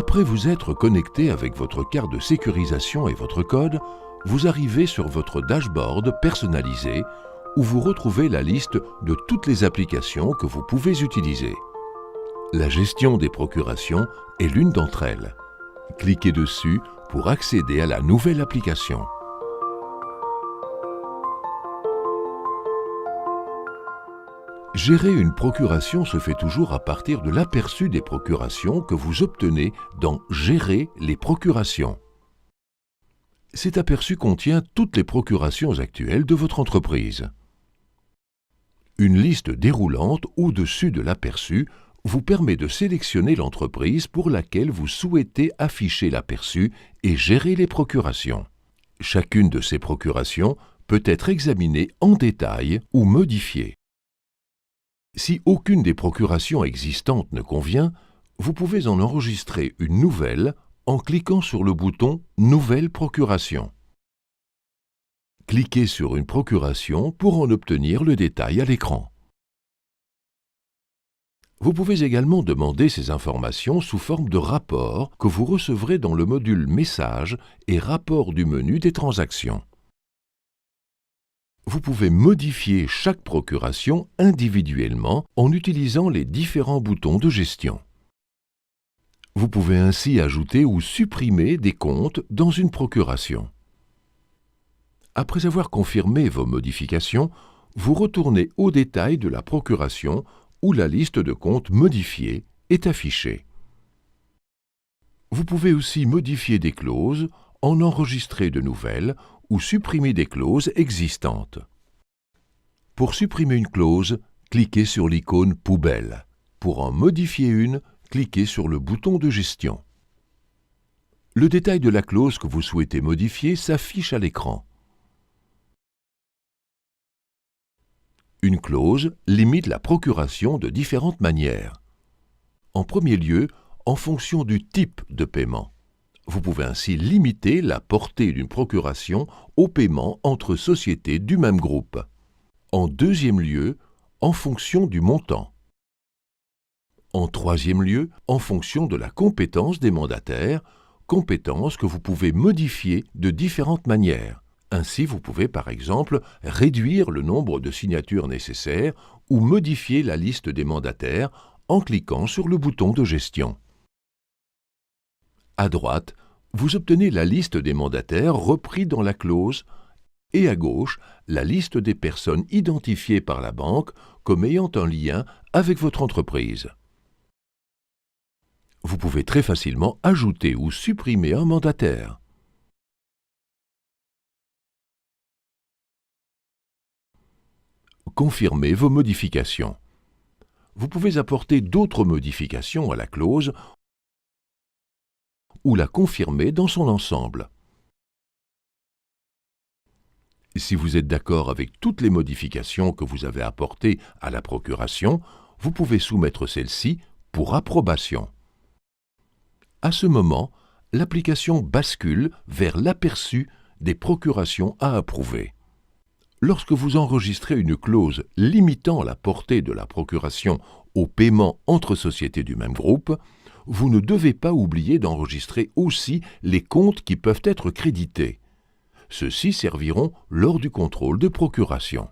Après vous être connecté avec votre carte de sécurisation et votre code, vous arrivez sur votre dashboard personnalisé où vous retrouvez la liste de toutes les applications que vous pouvez utiliser. La gestion des procurations est l'une d'entre elles. Cliquez dessus pour accéder à la nouvelle application. Gérer une procuration se fait toujours à partir de l'aperçu des procurations que vous obtenez dans « Gérer les procurations ». Cet aperçu contient toutes les procurations actuelles de votre entreprise. Une liste déroulante au-dessus de l'aperçu vous permet de sélectionner l'entreprise pour laquelle vous souhaitez afficher l'aperçu et gérer les procurations. Chacune de ces procurations peut être examinée en détail ou modifiée. Si aucune des procurations existantes ne convient, vous pouvez en enregistrer une nouvelle en cliquant sur le bouton « Nouvelle procuration ». Cliquez sur une procuration pour en obtenir le détail à l'écran. Vous pouvez également demander ces informations sous forme de rapport que vous recevrez dans le module Messages et Rapport du menu des transactions. Vous pouvez modifier chaque procuration individuellement en utilisant les différents boutons de gestion. Vous pouvez ainsi ajouter ou supprimer des comptes dans une procuration. Après avoir confirmé vos modifications, vous retournez au détail de la procuration où la liste de comptes modifiés est affichée. Vous pouvez aussi modifier des clauses, en enregistrer de nouvelles ou supprimer des clauses existantes. Pour supprimer une clause, cliquez sur l'icône « Poubelle ». Pour en modifier une, cliquez sur le bouton de gestion. Le détail de la clause que vous souhaitez modifier s'affiche à l'écran. Une clause limite la procuration de différentes manières. En premier lieu, en fonction du type de paiement. Vous pouvez ainsi limiter la portée d'une procuration au paiement entre sociétés du même groupe. En deuxième lieu, en fonction du montant. En troisième lieu, en fonction de la compétence des mandataires, compétence que vous pouvez modifier de différentes manières. Ainsi, vous pouvez par exemple réduire le nombre de signatures nécessaires ou modifier la liste des mandataires en cliquant sur le bouton de gestion. À droite, vous obtenez la liste des mandataires repris dans la clause et à gauche, la liste des personnes identifiées par la banque comme ayant un lien avec votre entreprise. Vous pouvez très facilement ajouter ou supprimer un mandataire. Confirmez vos modifications. Vous pouvez apporter d'autres modifications à la clause ou la confirmer dans son ensemble. Si vous êtes d'accord avec toutes les modifications que vous avez apportées à la procuration, vous pouvez soumettre celle-ci pour approbation. À ce moment, l'application bascule vers l'aperçu des procurations à approuver. Lorsque vous enregistrez une clause limitant la portée de la procuration au paiement entre sociétés du même groupe, vous ne devez pas oublier d'enregistrer aussi les comptes qui peuvent être crédités. Ceux-ci serviront lors du contrôle de procuration.